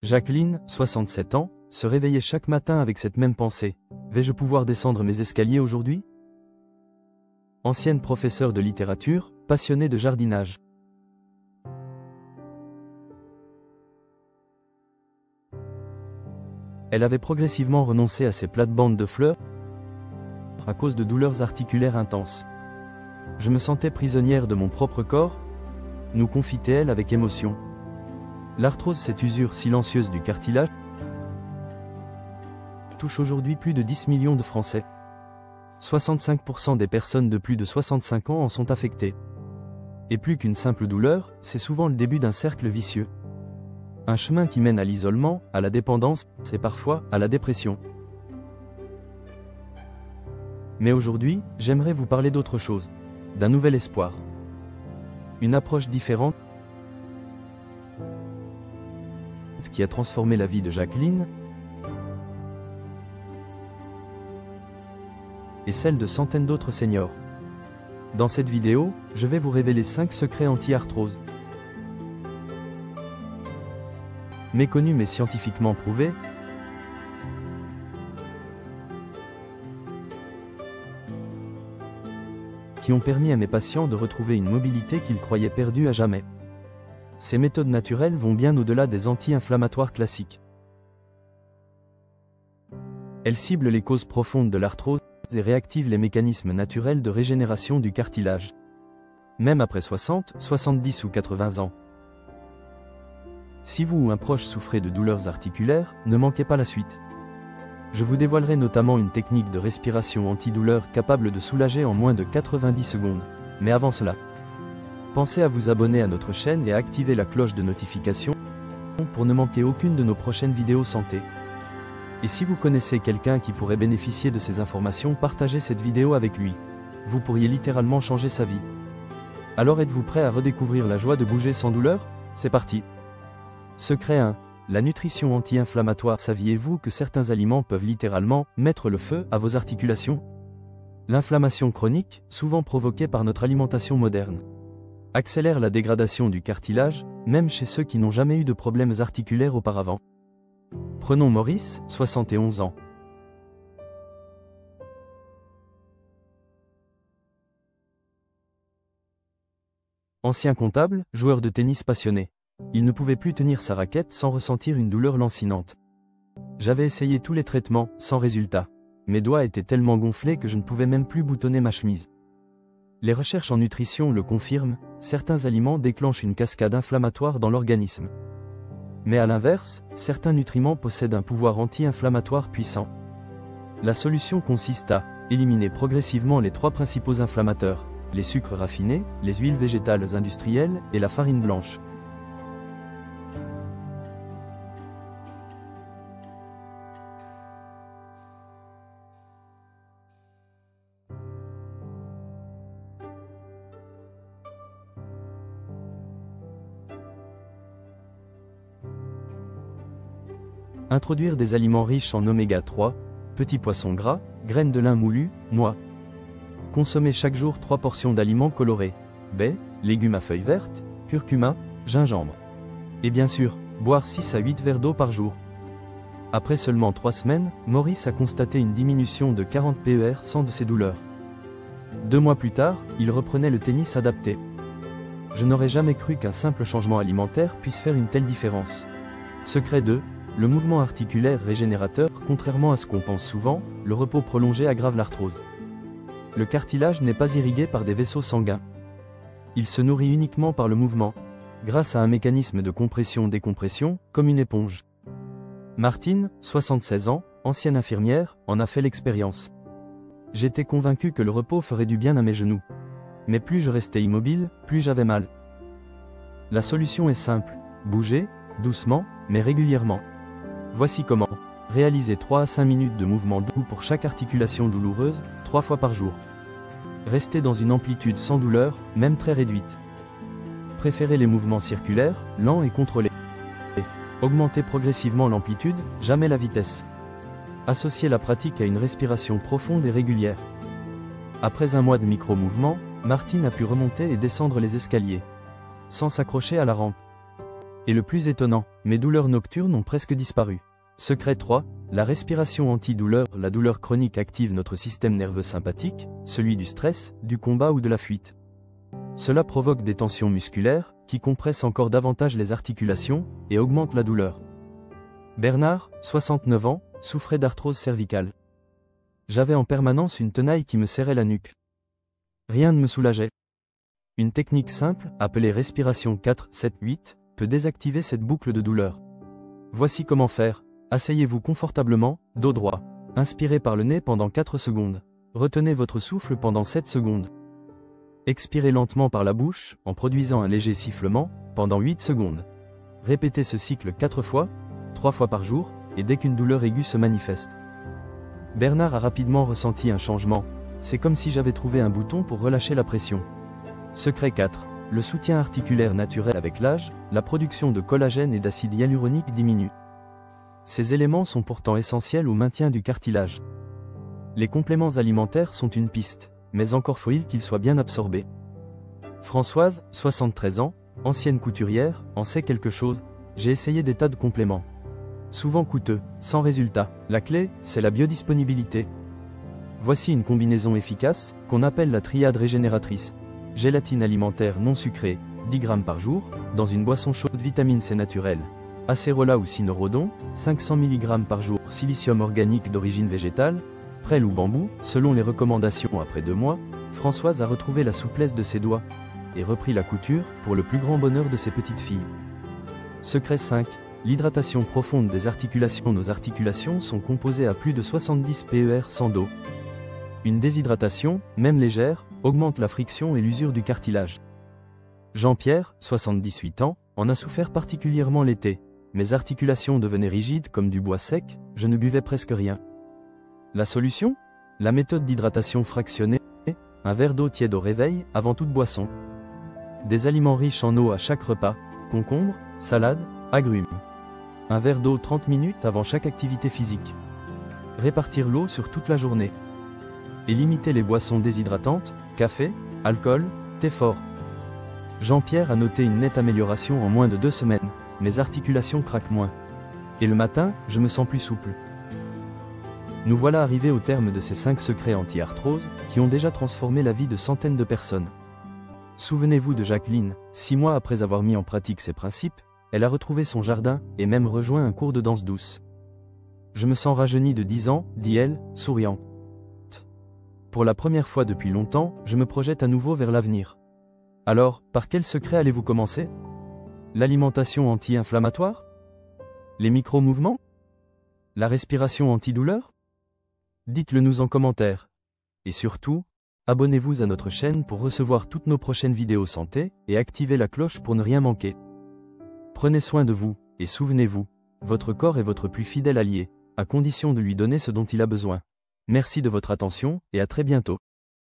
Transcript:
Jacqueline, 67 ans, se réveillait chaque matin avec cette même pensée. Vais-je pouvoir descendre mes escaliers aujourd'hui? Ancienne professeure de littérature, passionnée de jardinage. Elle avait progressivement renoncé à ses plates-bandes de fleurs à cause de douleurs articulaires intenses. Je me sentais prisonnière de mon propre corps, nous confie-t-elle avec émotion. L'arthrose, cette usure silencieuse du cartilage, touche aujourd'hui plus de 10 millions de Français. 65% des personnes de plus de 65 ans en sont affectées. Et plus qu'une simple douleur, c'est souvent le début d'un cercle vicieux. Un chemin qui mène à l'isolement, à la dépendance, et parfois à la dépression. Mais aujourd'hui, j'aimerais vous parler d'autre chose, d'un nouvel espoir. Une approche différente qui a transformé la vie de Jacqueline et celle de centaines d'autres seniors. Dans cette vidéo, je vais vous révéler 5 secrets anti-arthrose. Méconnus mais scientifiquement prouvés, qui ont permis à mes patients de retrouver une mobilité qu'ils croyaient perdue à jamais. Ces méthodes naturelles vont bien au-delà des anti-inflammatoires classiques. Elles ciblent les causes profondes de l'arthrose et réactivent les mécanismes naturels de régénération du cartilage. Même après 60, 70 ou 80 ans. Si vous ou un proche souffrez de douleurs articulaires, ne manquez pas la suite. Je vous dévoilerai notamment une technique de respiration antidouleur capable de soulager en moins de 90 secondes. Mais avant cela, pensez à vous abonner à notre chaîne et à activer la cloche de notification pour ne manquer aucune de nos prochaines vidéos santé. Et si vous connaissez quelqu'un qui pourrait bénéficier de ces informations, partagez cette vidéo avec lui. Vous pourriez littéralement changer sa vie. Alors êtes-vous prêt à redécouvrir la joie de bouger sans douleur? C'est parti! Secret 1. La nutrition anti-inflammatoire. Saviez-vous que certains aliments peuvent littéralement mettre le feu à vos articulations? L'inflammation chronique, souvent provoquée par notre alimentation moderne, accélère la dégradation du cartilage, même chez ceux qui n'ont jamais eu de problèmes articulaires auparavant. Prenons Maurice, 71 ans. Ancien comptable, joueur de tennis passionné. Il ne pouvait plus tenir sa raquette sans ressentir une douleur lancinante. J'avais essayé tous les traitements, sans résultat. Mes doigts étaient tellement gonflés que je ne pouvais même plus boutonner ma chemise. Les recherches en nutrition le confirment, certains aliments déclenchent une cascade inflammatoire dans l'organisme. Mais à l'inverse, certains nutriments possèdent un pouvoir anti-inflammatoire puissant. La solution consiste à éliminer progressivement les 3 principaux inflammateurs, les sucres raffinés, les huiles végétales industrielles et la farine blanche. Introduire des aliments riches en oméga 3, petits poissons gras, graines de lin moulues, noix. Consommer chaque jour 3 portions d'aliments colorés, baies, légumes à feuilles vertes, curcuma, gingembre. Et bien sûr, boire 6 à 8 verres d'eau par jour. Après seulement 3 semaines, Maurice a constaté une diminution de 40 % de ses douleurs. 2 mois plus tard, il reprenait le tennis adapté. Je n'aurais jamais cru qu'un simple changement alimentaire puisse faire une telle différence. Secret 2. Le mouvement articulaire régénérateur. Contrairement à ce qu'on pense souvent, le repos prolongé aggrave l'arthrose. Le cartilage n'est pas irrigué par des vaisseaux sanguins. Il se nourrit uniquement par le mouvement, grâce à un mécanisme de compression-décompression, comme une éponge. Martine, 76 ans, ancienne infirmière, en a fait l'expérience. J'étais convaincu que le repos ferait du bien à mes genoux. Mais plus je restais immobile, plus j'avais mal. La solution est simple, bouger, doucement, mais régulièrement. Voici comment. Réalisez 3 à 5 minutes de mouvement doux pour chaque articulation douloureuse, 3 fois par jour. Restez dans une amplitude sans douleur, même très réduite. Préférez les mouvements circulaires, lents et contrôlés. Augmentez progressivement l'amplitude, jamais la vitesse. Associez la pratique à une respiration profonde et régulière. Après un mois de micro-mouvements, Martine a pu remonter et descendre les escaliers, sans s'accrocher à la rampe. Et le plus étonnant, mes douleurs nocturnes ont presque disparu. Secret 3, la respiration antidouleur. La douleur chronique active notre système nerveux sympathique, celui du stress, du combat ou de la fuite. Cela provoque des tensions musculaires, qui compressent encore davantage les articulations, et augmentent la douleur. Bernard, 69 ans, souffrait d'arthrose cervicale. J'avais en permanence une tenaille qui me serrait la nuque. Rien ne me soulageait. Une technique simple, appelée respiration 4-7-8, peut désactiver cette boucle de douleur. Voici comment faire. Asseyez-vous confortablement, dos droit. Inspirez par le nez pendant 4 secondes. Retenez votre souffle pendant 7 secondes. Expirez lentement par la bouche, en produisant un léger sifflement, pendant 8 secondes. Répétez ce cycle 4 fois, 3 fois par jour, et dès qu'une douleur aiguë se manifeste. Bernard a rapidement ressenti un changement. C'est comme si j'avais trouvé un bouton pour relâcher la pression. Secret 4. Le soutien articulaire naturel. Avec l'âge, la production de collagène et d'acide hyaluronique diminue. Ces éléments sont pourtant essentiels au maintien du cartilage. Les compléments alimentaires sont une piste, mais encore faut-il qu'ils soient bien absorbés. Françoise, 73 ans, ancienne couturière, en sait quelque chose. J'ai essayé des tas de compléments. Souvent coûteux, sans résultat. La clé, c'est la biodisponibilité. Voici une combinaison efficace, qu'on appelle la triade régénératrice. Gélatine alimentaire non sucrée, 10 grammes par jour, dans une boisson chaude. Vitamine C naturelle. Acérola ou cynorhodon, 500 mg par jour. Silicium organique d'origine végétale, prêle ou bambou. Selon les recommandations. Après 2 mois, Françoise a retrouvé la souplesse de ses doigts et repris la couture, pour le plus grand bonheur de ses petites filles. Secret 5. L'hydratation profonde des articulations. Nos articulations sont composées à plus de 70 PER sans d'eau. Une déshydratation, même légère, augmente la friction et l'usure du cartilage. Jean-Pierre, 78 ans, en a souffert particulièrement l'été. Mes articulations devenaient rigides comme du bois sec, je ne buvais presque rien. La solution? La méthode d'hydratation fractionnée, un verre d'eau tiède au réveil, avant toute boisson. Des aliments riches en eau à chaque repas, concombre, salade, agrumes. Un verre d'eau 30 minutes avant chaque activité physique. Répartir l'eau sur toute la journée. Et limiter les boissons déshydratantes, café, alcool, thé fort. Jean-Pierre a noté une nette amélioration en moins de 2 semaines. Mes articulations craquent moins. Et le matin, je me sens plus souple. Nous voilà arrivés au terme de ces 5 secrets anti-arthrose, qui ont déjà transformé la vie de centaines de personnes. Souvenez-vous de Jacqueline, 6 mois après avoir mis en pratique ces principes, elle a retrouvé son jardin, et même rejoint un cours de danse douce. Je me sens rajeunie de 10 ans, dit-elle, souriante. Pour la première fois depuis longtemps, je me projette à nouveau vers l'avenir. Alors, par quel secret allez-vous commencer? L'alimentation anti-inflammatoire? Les micro-mouvements? La respiration antidouleur? Dites-le nous en commentaire. Et surtout, abonnez-vous à notre chaîne pour recevoir toutes nos prochaines vidéos santé, et activez la cloche pour ne rien manquer. Prenez soin de vous, et souvenez-vous, votre corps est votre plus fidèle allié, à condition de lui donner ce dont il a besoin. Merci de votre attention, et à très bientôt.